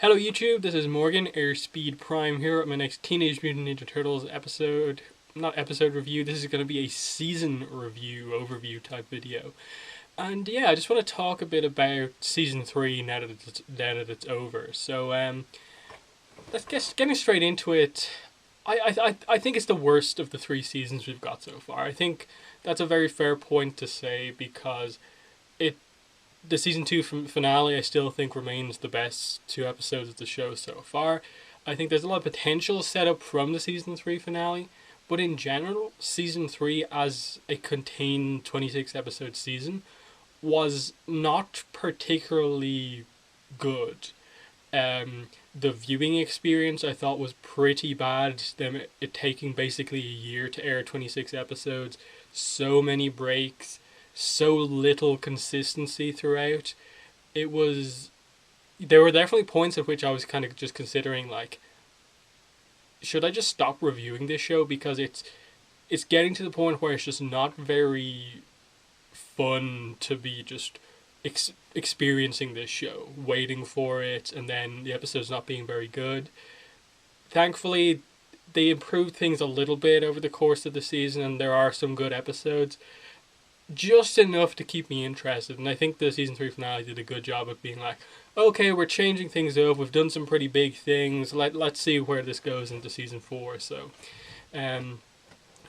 Hello YouTube, this is Morgan, Airspeed Prime here at my next Teenage Mutant Ninja Turtles episode, not episode review, this is going to be a season review, overview type video. And yeah, I just want to talk a bit about Season 3 now that it's over. So let's getting straight into it. I think it's the worst of the three seasons we've got so far. I think that's a very fair point to say because it the season two finale I still think remains the best two episodes of the show so far. I think there's a lot of potential set up from the season three finale, but in general, season three as a contained 26 episode season was not particularly good. The viewing experience I thought was pretty bad. Them it taking basically a year to air 26 episodes, so many breaks, so little consistency throughout. It was There were definitely points at which I was kind of just considering like, should I just stop reviewing this show because it's getting to the point where it's just not very fun to be just experiencing this show, waiting for it, and then the episode's not being very good. Thankfully, they improved things a little bit over the course of the season, and there are some good episodes, just enough to keep me interested. And I think the season three finale did a good job of being like, okay, we're changing things up. We've done some pretty big things. Let's see where this goes into season four. So, um,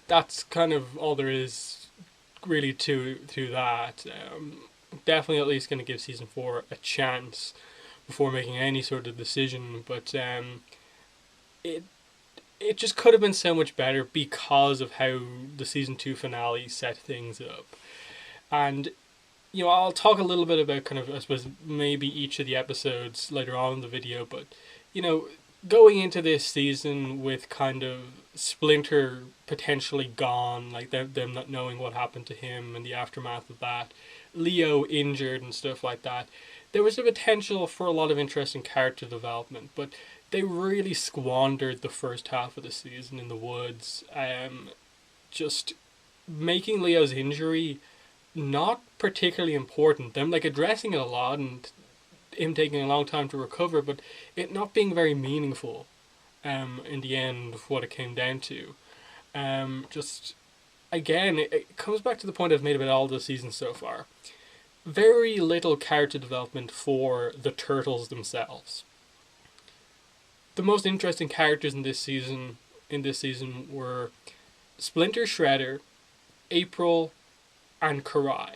that's kind of all there is really to that. Definitely at least going to give season four a chance before making any sort of decision. But it it just could have been so much better because of how the season two finale set things up. And I'll talk a little bit about kind of, I suppose, maybe each of the episodes later on in the video, but you know, going into this season with kind of Splinter potentially gone, like them not knowing what happened to him and the aftermath of that, Leo injured and stuff like that, there was a potential for a lot of interesting character development, but they really squandered the first half of the season in the woods. Just making Leo's injury not particularly important. Them like addressing it a lot and him taking a long time to recover, but it not being very meaningful. In the end, of what it came down to. Just again, it comes back to the point I've made about all the seasons so far. Very little character development for the turtles themselves. The most interesting characters in this season were Splinter, Shredder, April, and Karai.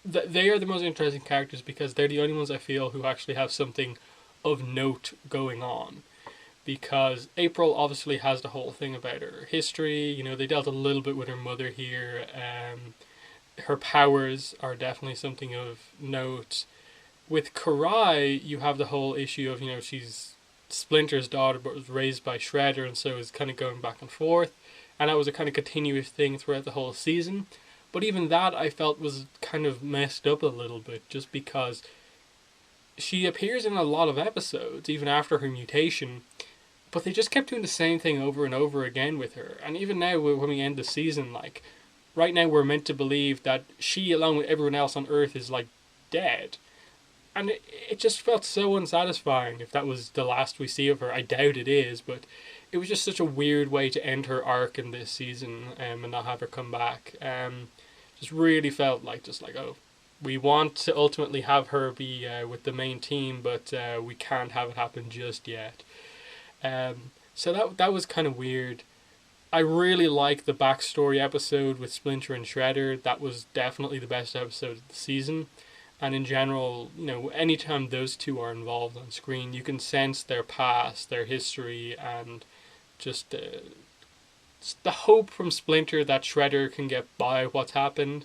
They are the most interesting characters because they're the only ones I feel who actually have something of note going on. Because April obviously has the whole thing about her history. They dealt a little bit with her mother here. Her powers are definitely something of note. With Karai, you have the whole issue of, she's Splinter's daughter but was raised by Shredder, and so is kind of going back and forth. And that was a kind of continuous thing throughout the whole season. But even that I felt was kind of messed up a little bit, just because she appears in a lot of episodes, even after her mutation, but they just kept doing the same thing over and over again with her. And even now, when we end the season, like, right now we're meant to believe that she, along with everyone else on Earth, is, like, dead. And it just felt so unsatisfying if that was the last we see of her. I doubt it is, but it was just such a weird way to end her arc in this season, and not have her come back. Just really felt like, oh, we want to ultimately have her be with the main team, but we can't have it happen just yet. So that was kind of weird. I really like the backstory episode with Splinter and Shredder. That was definitely the best episode of the season. And in general, anytime those two are involved on screen, you can sense their past, their history, and just the hope from Splinter that Shredder can get by what's happened,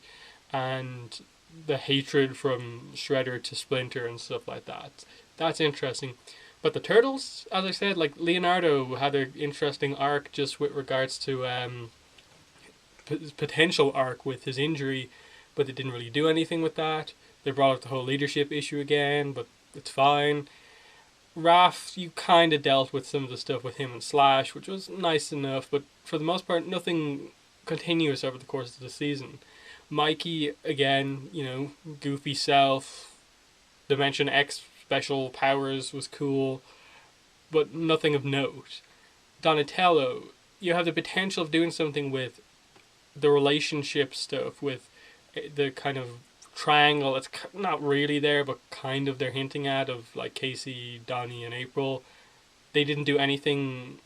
and the hatred from Shredder to Splinter and stuff like that. That's interesting. But the Turtles, as I said, like Leonardo had an interesting arc just with regards to potential arc with his injury, but they didn't really do anything with that. They brought up the whole leadership issue again, but it's fine. Raph, you kind of dealt with some of the stuff with him and Slash, which was nice enough, but for the most part, nothing continuous over the course of the season. Mikey, again, goofy self, Dimension X special powers was cool, but nothing of note. Donatello, you have the potential of doing something with the relationship stuff, with the kind of triangle. It's not really there, but kind of they're hinting at of like Casey, Donnie, and April. They didn't do anything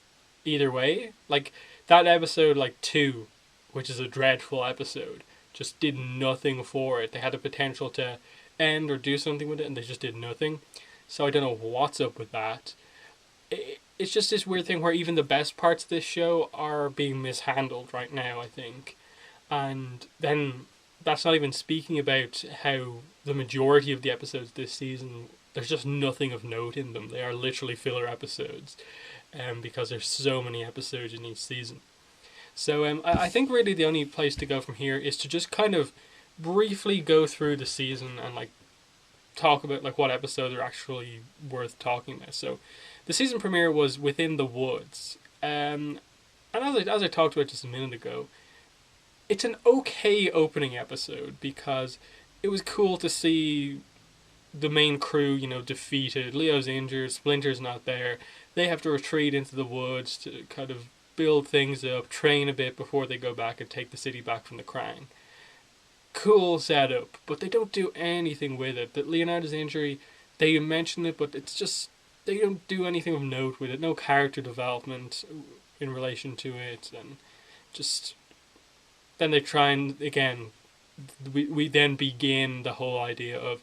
either way. Like that episode, like 2, which is a dreadful episode, just did nothing for it. They had the potential to end or do something with it, and they just did nothing. So I don't know what's up with that. It's just this weird thing where even the best parts of this show are being mishandled right now, I think. And then that's not even speaking about how the majority of the episodes this season, there's just nothing of note in them. They are literally filler episodes, because there's so many episodes in each season. So I think really the only place to go from here is to just kind of briefly go through the season and like talk about like what episodes are actually worth talking about. So the season premiere was Within the Woods, and as I talked about just a minute ago, it's an okay opening episode because it was cool to see the main crew, defeated. Leo's injured, Splinter's not there. They have to retreat into the woods to kind of build things up, train a bit before they go back and take the city back from the Krang. Cool setup, but they don't do anything with it. That Leonardo's injury, they mention it, but it's just, they don't do anything of note with it. No character development in relation to it, and just then they try and again, we then begin the whole idea of,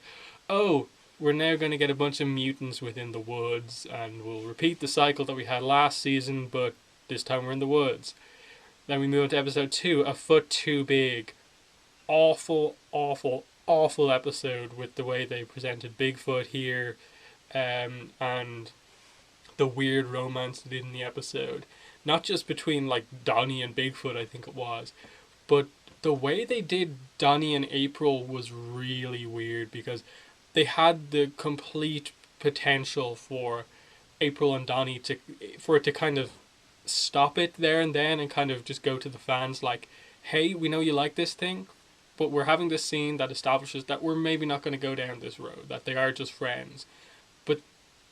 oh, we're now going to get a bunch of mutants within the woods, and we'll repeat the cycle that we had last season, but this time we're in the woods. Then we move on to episode 2, A Foot Too Big. Awful, awful, awful episode with the way they presented Bigfoot here, and the weird romance they did in the episode. Not just between like Donnie and Bigfoot, I think it was, but the way they did Donnie and April was really weird because they had the complete potential for April and Donnie for it to kind of stop it there and then and kind of just go to the fans like, hey, we know you like this thing, but we're having this scene that establishes that we're maybe not going to go down this road, that they are just friends. But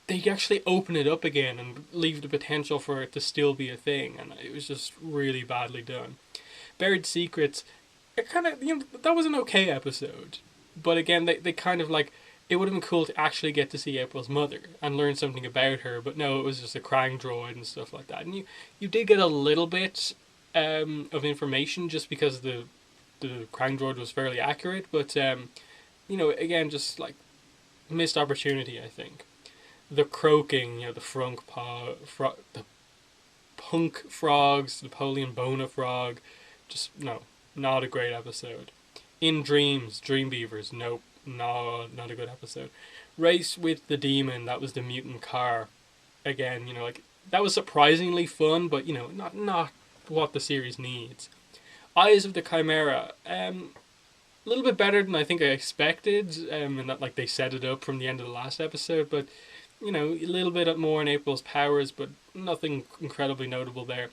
they actually open it up again and leave the potential for it to still be a thing, and it was just really badly done. Buried Secrets, it kind of, that was an okay episode. But again, they kind of like, it would have been cool to actually get to see April's mother and learn something about her, but no, it was just a Krang droid and stuff like that. And you did get a little bit of information just because the Krang droid was fairly accurate, but again, just like missed opportunity, I think. The croaking, the the punk frogs, Napoleon Bona frog, just no, not a great episode. In Dreams, Dream Beavers, nope, no, not a good episode. Race with the Demon, that was the mutant car. Again, that was surprisingly fun, but not what the series needs. Eyes of the Chimera, a little bit better than I think I expected, and that like they set it up from the end of the last episode, but a little bit more in April's powers, but nothing incredibly notable there.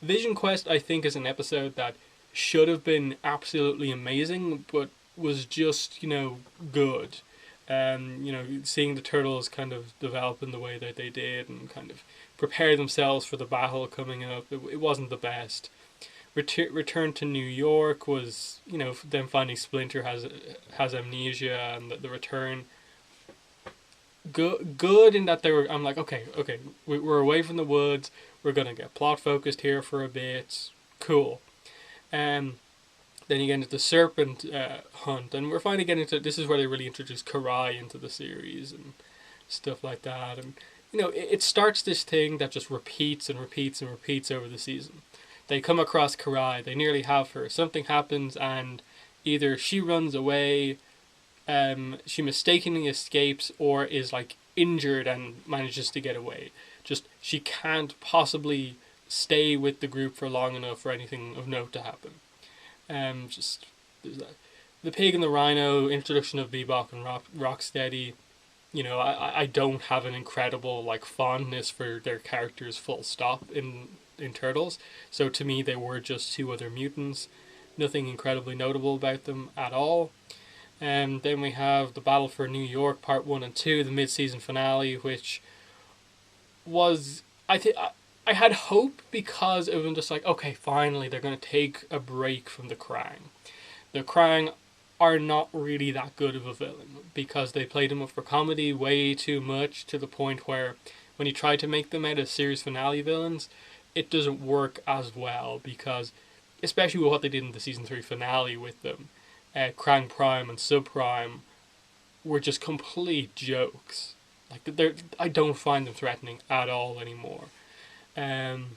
Vision Quest, I think, is an episode that should have been absolutely amazing, but was just, good. Seeing the turtles kind of develop in the way that they did and kind of prepare themselves for the battle coming up, it wasn't the best. Return to New York was, them finding Splinter has amnesia, and the return. Good in that I'm like, okay, we're away from the woods, we're gonna get plot focused here for a bit, cool. Then you get into the serpent hunt, and we're finally getting to, this is where they really introduce Karai into the series and stuff like that, and it starts this thing that just repeats and repeats and repeats over the season. They come across Karai, they nearly have her, something happens, and either she runs away, she mistakenly escapes, or is like injured and manages to get away. Just, she can't possibly stay with the group for long enough for anything of note to happen. Just, there's that. The Pig and the Rhino, introduction of Bebop and Rocksteady. I don't have an incredible like fondness for their characters full stop in Turtles. So to me, they were just two other mutants. Nothing incredibly notable about them at all. Then we have the Battle for New York Part 1 and 2, the mid-season finale, which was, I had hope because it was just like, okay, finally they're going to take a break from the Krang. The Krang are not really that good of a villain because they played them up for comedy way too much, to the point where when you try to make them out as series finale villains, it doesn't work as well, because especially with what they did in the season 3 finale with them, Krang Prime and Subprime were just complete jokes. Like, I don't find them threatening at all anymore. Um,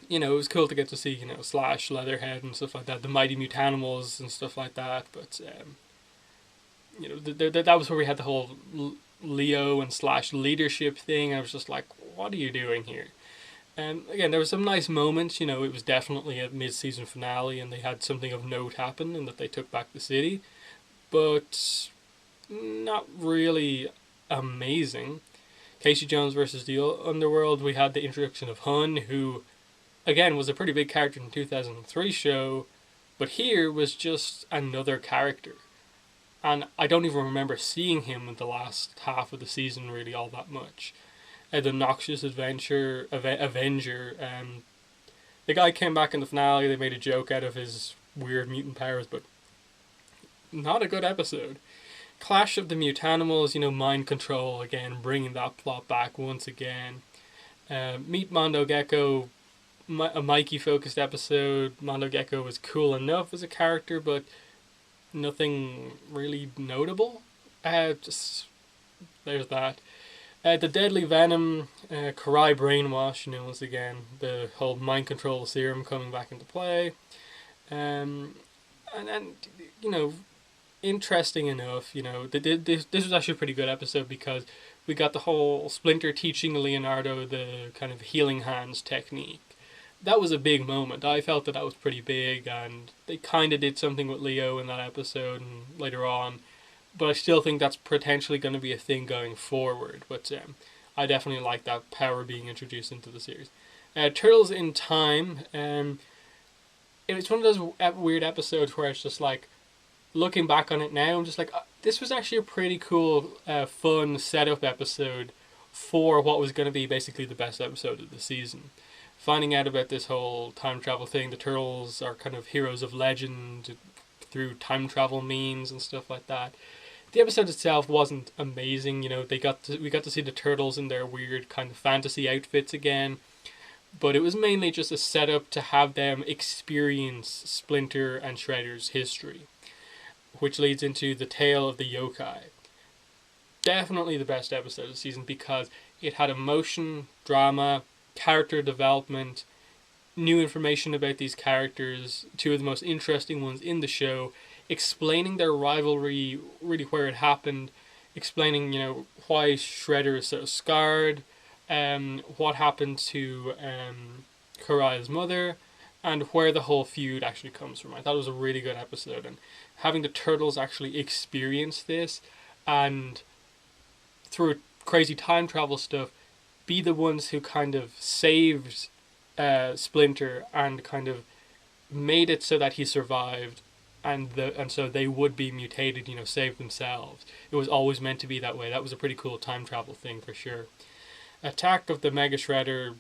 it was cool to get to see, Slash, Leatherhead, and stuff like that, the Mighty Mutanimals and stuff like that. But that was where we had the whole Leo and Slash leadership thing. I was just like, what are you doing here? Again, there were some nice moments. It was definitely a mid-season finale, and they had something of note happen, in that they took back the city. But not really amazing. Casey Jones versus the Underworld, we had the introduction of Hun, who, again, was a pretty big character in the 2003 show, but here was just another character. And I don't even remember seeing him in the last half of the season really all that much. The Noxious Avenger, the guy came back in the finale, they made a joke out of his weird mutant powers, but not a good episode. Clash of the Mutanimals, mind control again, bringing that plot back once again. Meet Mondo Gecko, a Mikey focused episode. Mondo Gecko was cool enough as a character, but nothing really notable. Just there's that. The Deadly Venom, Karai Brainwash, once again, the whole mind control serum coming back into play. And interesting enough, this was actually a pretty good episode, because we got the whole Splinter teaching Leonardo the kind of healing hands technique. That was a big moment. I felt that was pretty big, and they kind of did something with Leo in that episode and later on, but I still think that's potentially going to be a thing going forward. But I definitely like that power being introduced into the series. Turtles in Time, it's one of those weird episodes where it's just like, looking back on it now, I'm just like, this was actually a pretty cool, fun setup episode for what was going to be basically the best episode of the season. Finding out about this whole time travel thing, the Turtles are kind of heroes of legend through time travel means and stuff like that. The episode itself wasn't amazing, we got to see the Turtles in their weird kind of fantasy outfits again, but it was mainly just a setup to have them experience Splinter and Shredder's history, which leads into the tale of the yokai. Definitely the best episode of the season, because it had emotion, drama, character development, new information about these characters, two of the most interesting ones in the show, explaining their rivalry, really where it happened, explaining, why Shredder is so scarred, what happened to Karai's mother, and where the whole feud actually comes from. I thought it was a really good episode, and having the Turtles actually experience this, and through crazy time travel stuff, be the ones who kind of saved Splinter and kind of made it so that he survived, and so they would be mutated, save themselves. It was always meant to be that way. That was a pretty cool time travel thing for sure. Attack of the Mega Shredder,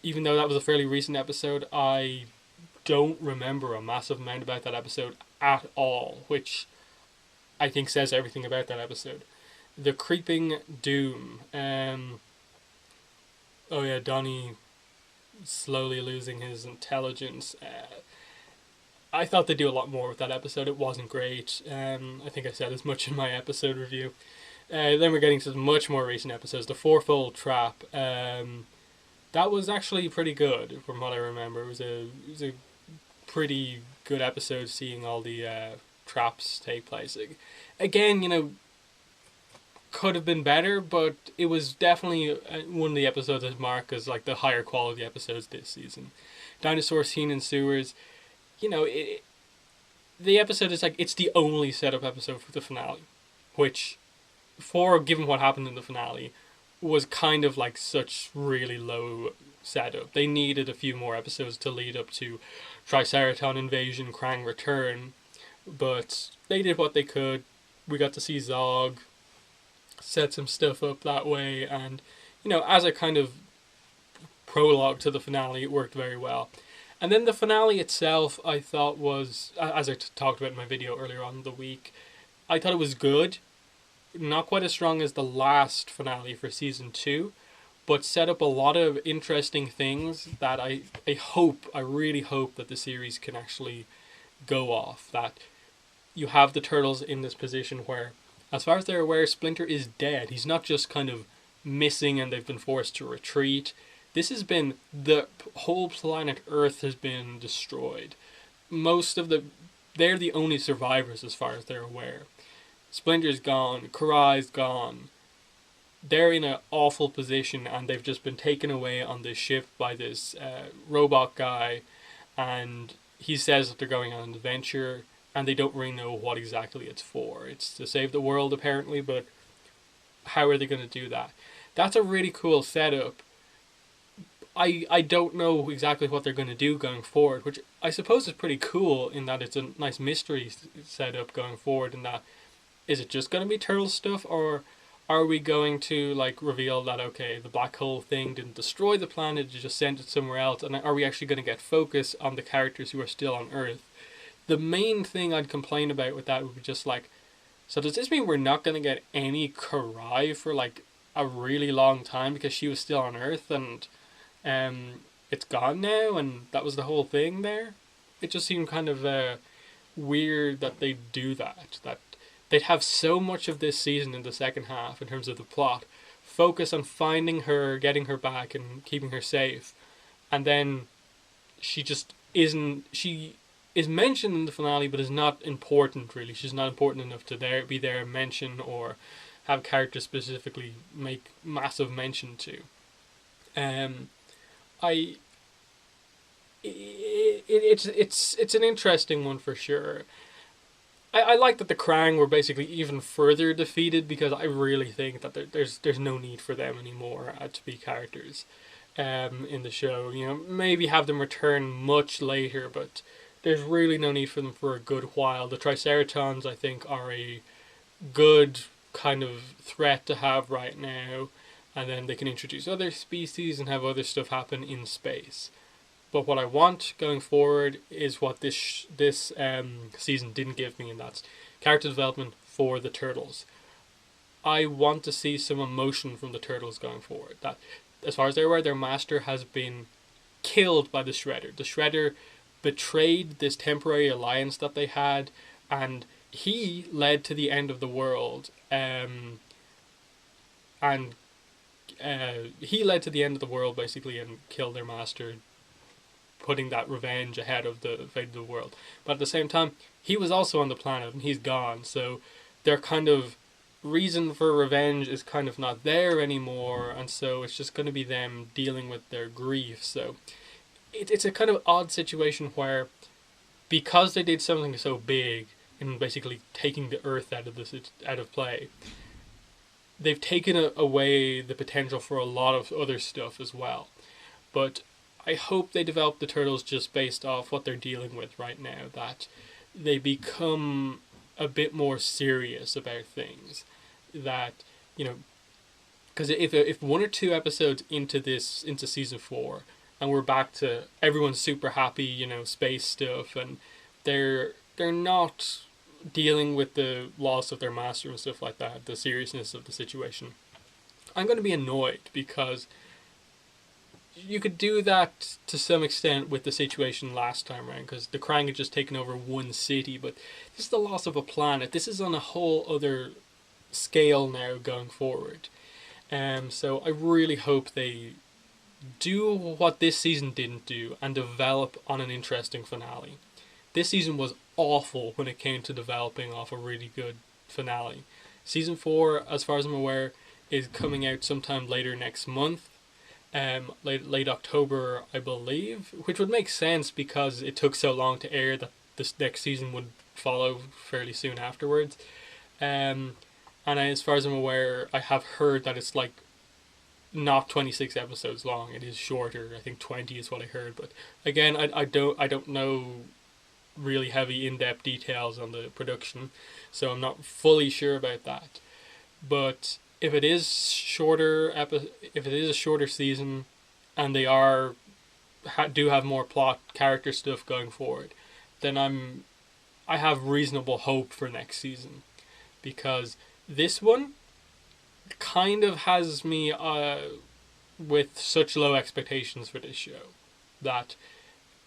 even though that was a fairly recent episode, I don't remember a massive amount about that episode at all, which I think says everything about that episode. The Creeping Doom. Donnie slowly losing his intelligence. I thought they'd do a lot more with that episode. It wasn't great. I think I said as much in my episode review. Then we're getting to the much more recent episodes. The Fourfold Trap. That was actually pretty good, from what I remember. It was a pretty good episode, seeing all the traps take place. Again, could have been better, but it was definitely one of the episodes that mark as like the higher quality episodes this season. Dinosaur Scene in Sewers, the episode is like, it's the only setup episode for the finale, which, given what happened in the finale, was kind of like such really low setup. They needed a few more episodes to lead up to Triceraton Invasion, Krang Return, but they did what they could. We got to see Zog set some stuff up that way, and as a kind of prologue to the finale, it worked very well. And then the finale itself, I thought was, as I talked about in my video earlier on in the week, I thought it was good. Not quite as strong as the last finale for season 2, but set up a lot of interesting things that I really hope that the series can actually go off. That you have the turtles in this position where, as far as they're aware, Splinter is dead. He's not just kind of missing and they've been forced to retreat. This has been, the whole planet Earth has been destroyed. They're the only survivors as far as they're aware. Splinter's gone, Karai's gone. They're in an awful position and they've just been taken away on this ship by this robot guy, and he says that they're going on an adventure and they don't really know what exactly it's for. It's to save the world apparently, but how are they going to do that? That's a really cool setup. I don't know exactly what they're going to do going forward, which I suppose is pretty cool in that it's a nice mystery setup going forward. In that, is it just going to be turtle stuff, or are we going to reveal that okay, the black hole thing didn't destroy the planet, it just sent it somewhere else, and are we actually going to get focus on the characters who are still on Earth? The main thing I'd complain about with that would be just so does this mean we're not going to get any Karai for a really long time because she was still on Earth and it's gone now, and that was the whole thing there? It just seemed kind of weird that they do that. That they'd have so much of this season in the second half in terms of the plot, focus on finding her, getting her back, and keeping her safe, and then she just isn't. She is mentioned in the finale, but is not important really. She's not important enough to be there, mention, or have characters specifically make massive mention to. I it's an interesting one for sure. I like that the Krang were basically even further defeated, because I really think that there's no need for them anymore to be characters in the show. Maybe have them return much later, but there's really no need for them for a good while. The Triceratons, I think, are a good kind of threat to have right now, and then they can introduce other species and have other stuff happen in space. But what I want going forward is what this season didn't give me, and that's character development for the turtles. I want to see some emotion from the turtles going forward. That, as far as they're aware, their master has been killed by the Shredder. The Shredder betrayed this temporary alliance that they had, and he led to the end of the world. He led to the end of the world basically and killed their master, putting that revenge ahead of the fate of the world. But at the same time, he was also on the planet and he's gone, so their kind of reason for revenge is kind of not there anymore, and so it's just going to be them dealing with their grief. So it's a kind of odd situation where, because they did something so big in basically taking the Earth out of play, they've taken away the potential for a lot of other stuff as well. But I hope they develop the turtles just based off what they're dealing with right now, that they become a bit more serious about things. That, because if one or two episodes into season 4, and we're back to everyone's super happy, space stuff, and they're not dealing with the loss of their master and stuff like that, the seriousness of the situation, I'm going to be annoyed, because you could do that to some extent with the situation last time around, because the Krang had just taken over one city, but this is the loss of a planet. This is on a whole other scale now going forward. So I really hope they do what this season didn't do and develop on an interesting finale. This season was awful when it came to developing off a really good finale. Season 4, as far as I'm aware, is coming out sometime later next month. Late October, I believe, which would make sense because it took so long to air that this next season would follow fairly soon afterwards. And as far as I'm aware, I have heard that it's not 26 episodes long. It is shorter. I think 20 is what I heard. But again, I don't know really heavy in-depth details on the production, so I'm not fully sure about that. But if it is if it is a shorter season, and they do have more plot character stuff going forward, then I have reasonable hope for next season, because this one kind of has me with such low expectations for this show that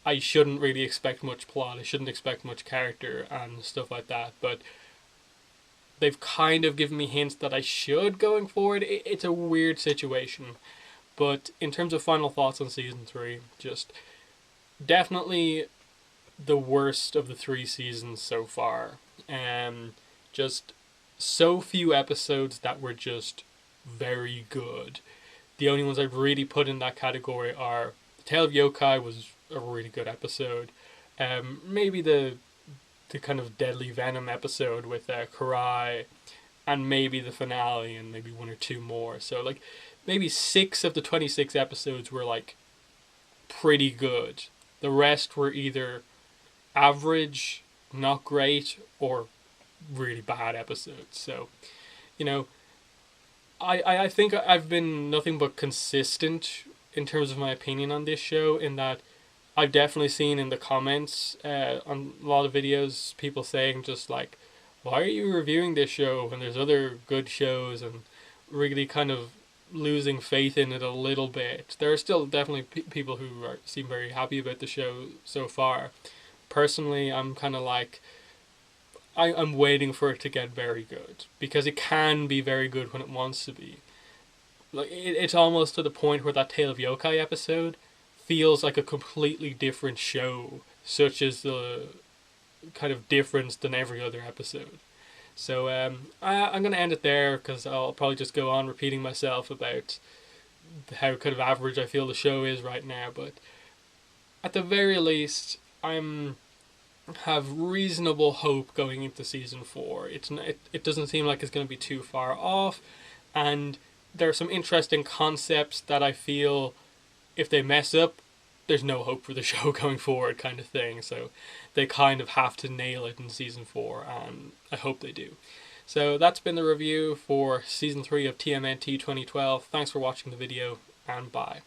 I shouldn't really expect much plot. I shouldn't expect much character and stuff like that. But they've kind of given me hints that I should going forward. It's a weird situation. But in terms of final thoughts on season 3, just definitely the worst of the 3 seasons so far. Just so few episodes that were just very good. The only ones I'd really put in that category are Tale of Yokai was a really good episode. Maybe the kind of Deadly Venom episode with Karai, and maybe the finale, and maybe one or two more. So like maybe 6 of the 26 episodes were like pretty good. The rest were either average, not great, or really bad episodes. So, you know, I think I've been nothing but consistent in terms of my opinion on this show, in that I've definitely seen in the comments on a lot of videos people saying just like, why are you reviewing this show when there's other good shows, and really kind of losing faith in it a little bit. There are still definitely people who seem very happy about the show so far. Personally, I'm kind of like, I'm waiting for it to get very good, because it can be very good when it wants to be. Like it's almost to the point where that Tale of Yokai episode feels like a completely different show, such as the kind of difference than every other episode. So I'm going to end it there, because I'll probably just go on repeating myself about how kind of average I feel the show is right now. But at the very least, I'm have reasonable hope going into season 4. It doesn't seem like it's going to be too far off, and there are some interesting concepts that I feel if they mess up, there's no hope for the show going forward, kind of thing. So they kind of have to nail it in season 4, and I hope they do. So that's been the review for season 3 of TMNT 2012. Thanks for watching the video, and bye.